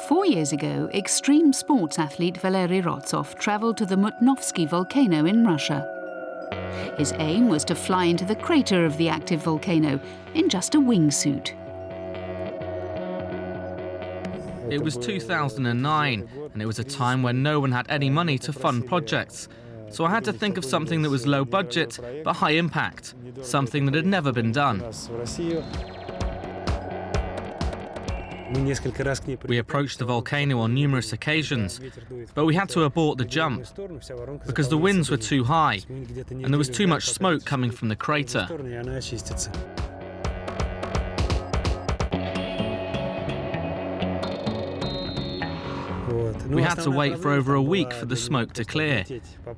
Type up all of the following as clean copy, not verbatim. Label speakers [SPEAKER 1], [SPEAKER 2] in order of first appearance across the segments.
[SPEAKER 1] 4 years ago, extreme sports athlete Valery Rozov travelled to the Mutnovsky volcano in Russia. His aim was to fly into the crater of the active volcano in just a wingsuit.
[SPEAKER 2] It was 2009, and it was a time when no one had any money to fund projects. So I had to think of something that was low budget, but high impact, something that had never been done. We approached the volcano on numerous occasions, but we had to abort the jump because the winds were too high and there was too much smoke coming from the crater. We had to wait for over a week for the smoke to clear.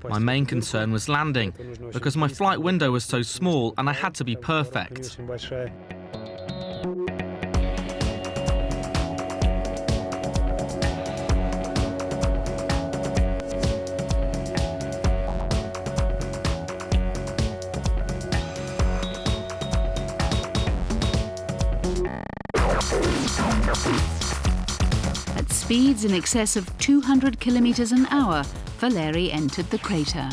[SPEAKER 2] My main concern was landing, because my flight window was so small and I had to be perfect.
[SPEAKER 1] At speeds in excess of 200 kilometers an hour, Valery entered the crater.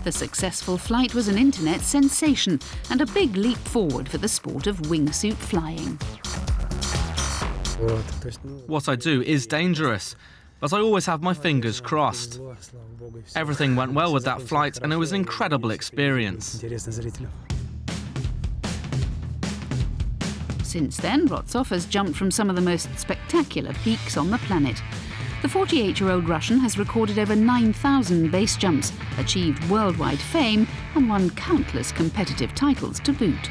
[SPEAKER 1] The successful flight was an internet sensation and a big leap forward for the sport of wingsuit flying.
[SPEAKER 2] What I do is dangerous, but I always have my fingers crossed. Everything went well with that flight and it was an incredible experience.
[SPEAKER 1] Since then, Rozov has jumped from some of the most spectacular peaks on the planet. The 48-year-old Russian has recorded over 9,000 base jumps, achieved worldwide fame, and won countless competitive titles to boot.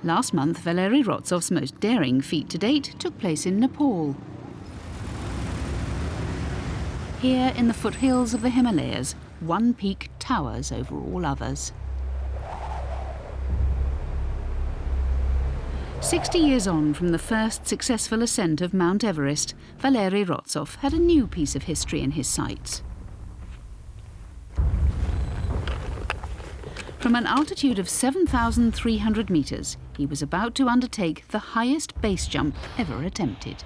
[SPEAKER 1] Last month, Valery Rozov's most daring feat to date took place in Nepal. Here, in the foothills of the Himalayas, one peak towers over all others. 60 years on from the first successful ascent of Mount Everest, Valery Rozov had a new piece of history in his sights. From an altitude of 7,300 meters, he was about to undertake the highest base jump ever attempted.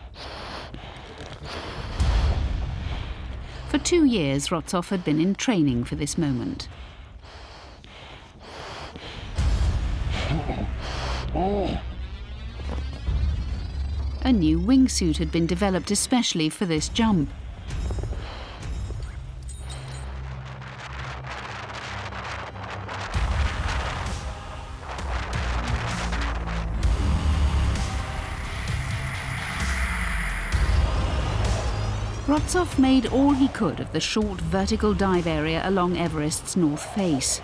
[SPEAKER 1] For 2 years, Rozov had been in training for this moment. A new wingsuit had been developed especially for this jump. Rozov made all he could of the short vertical dive area along Everest's north face.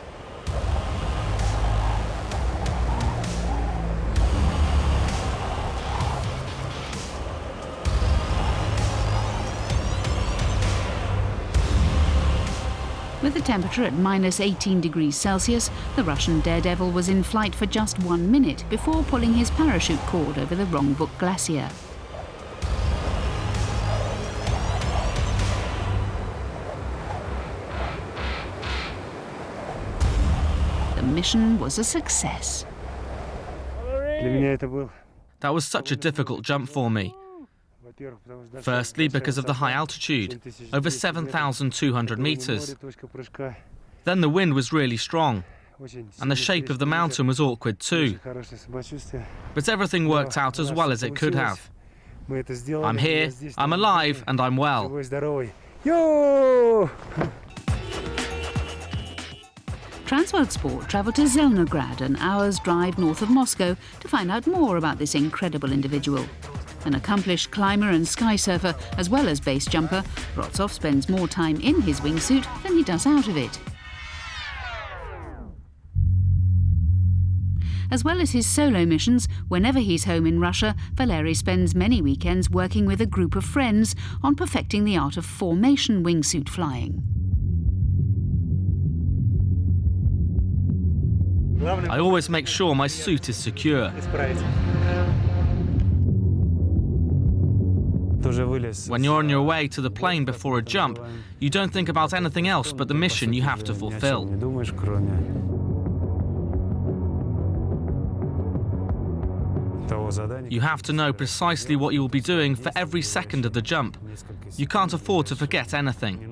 [SPEAKER 1] With the temperature at -18 degrees Celsius, the Russian daredevil was in flight for just 1 minute before pulling his parachute cord over the Rongbuk Glacier. The mission was a success.
[SPEAKER 2] That was such a difficult jump for me. Firstly, because of the high altitude, over 7,200 meters. Then the wind was really strong, and the shape of the mountain was awkward too. But everything worked out as well as it could have. I'm here, I'm alive, and I'm well.
[SPEAKER 1] Transworld Sport travelled to Zelnograd, an hour's drive north of Moscow, to find out more about this incredible individual. An accomplished climber and sky surfer, as well as base jumper, Rozov spends more time in his wingsuit than he does out of it. As well as his solo missions, whenever he's home in Russia, Valery spends many weekends working with a group of friends on perfecting the art of formation wingsuit flying.
[SPEAKER 2] I always make sure my suit is secure. When you're on your way to the plane before a jump, you don't think about anything else but the mission you have to fulfill. You have to know precisely what you will be doing for every second of the jump. You can't afford to forget anything.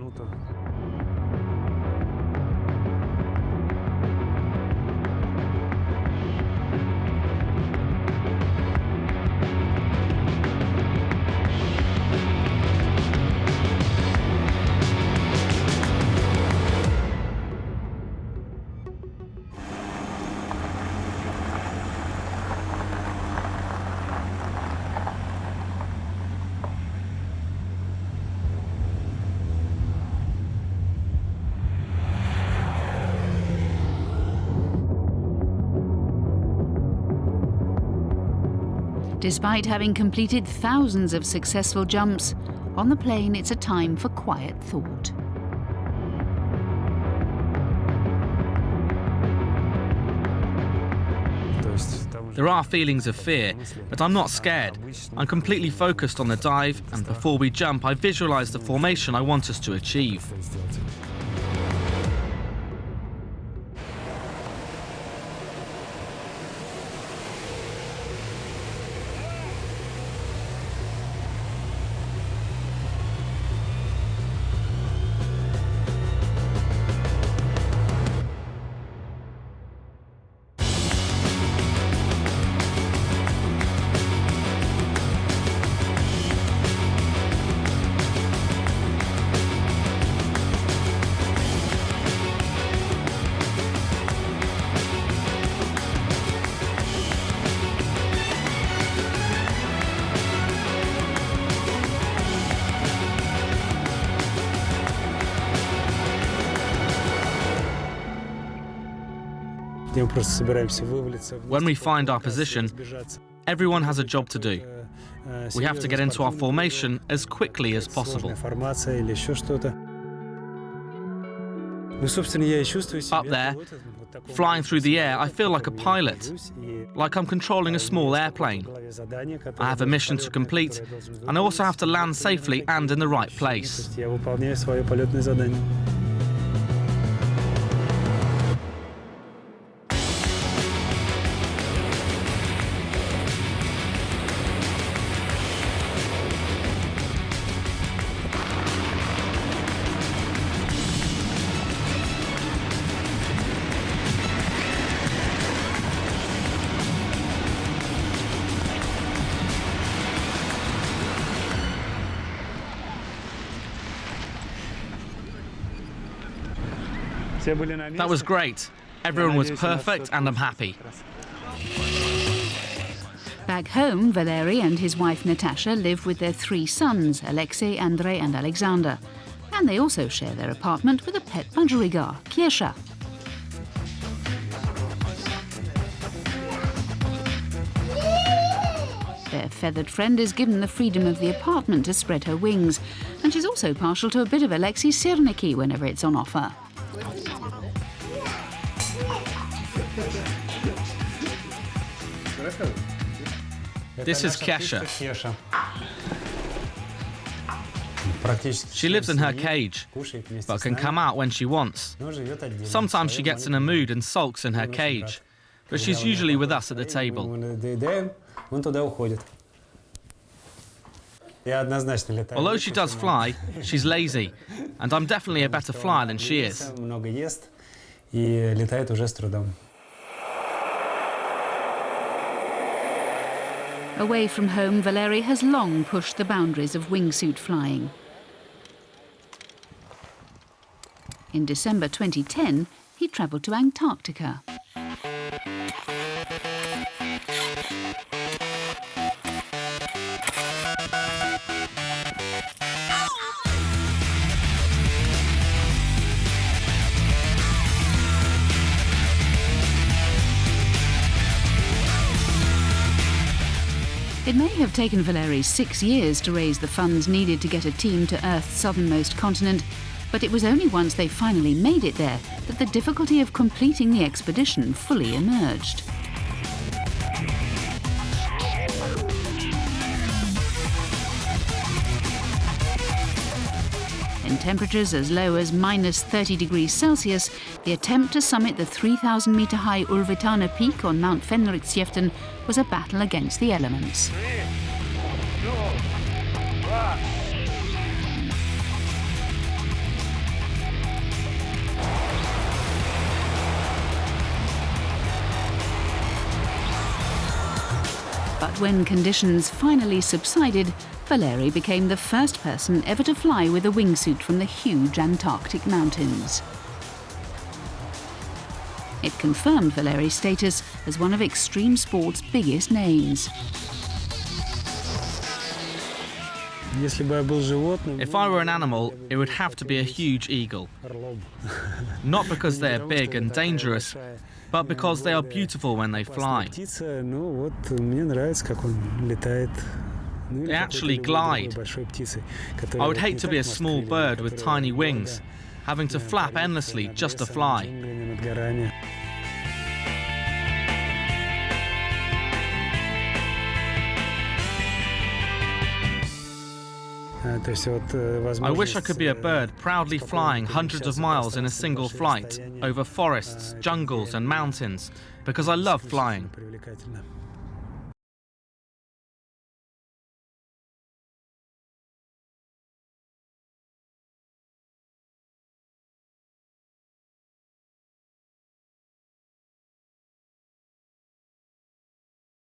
[SPEAKER 1] Despite having completed thousands of successful jumps, on the plane it's a time for quiet thought.
[SPEAKER 2] There are feelings of fear, but I'm not scared. I'm completely focused on the dive, and before we jump, I visualize the formation I want us to achieve. When we find our position, everyone has a job to do. We have to get into our formation as quickly as possible. Up there, flying through the air, I feel like a pilot, like I'm controlling a small airplane. I have a mission to complete, and I also have to land safely and in the right place. That was great. Everyone was perfect and I'm happy.
[SPEAKER 1] Back home, Valery and his wife Natasha live with their 3 sons, Alexei, Andrei and Alexander. And they also share their apartment with a pet budgerigar, Kiesha. Their feathered friend is given the freedom of the apartment to spread her wings, and she's also partial to a bit of Alexei sirniki whenever it's on offer.
[SPEAKER 2] This is Kiesha. She lives in her cage, but can come out when she wants. Sometimes she gets in a mood and sulks in her cage, but she's usually with us at the table. Although she does fly, she's lazy, and I'm definitely a better flyer than she is.
[SPEAKER 1] Away from home, Valery has long pushed the boundaries of wingsuit flying. In December 2010, he travelled to Antarctica. It may have taken Valery 6 years to raise the funds needed to get a team to Earth's southernmost continent, But it was only once they finally made it there that the difficulty of completing the expedition fully emerged. In temperatures as low as minus 30 degrees Celsius, the attempt to summit the 3,000-metre-high Ulvetana Peak on Mount Fenriksjeften was a battle against the elements. But when conditions finally subsided, Valery became the first person ever to fly with a wingsuit from the huge Antarctic mountains. It confirmed Valery's status as one of extreme sport's biggest names.
[SPEAKER 2] If I were an animal, it would have to be a huge eagle. Not because they're big and dangerous, but because they are beautiful when they fly. They actually glide. I would hate to be a small bird with tiny wings, having to flap endlessly just to fly. I wish I could be a bird proudly flying hundreds of miles in a single flight over forests, jungles and mountains, because I love flying.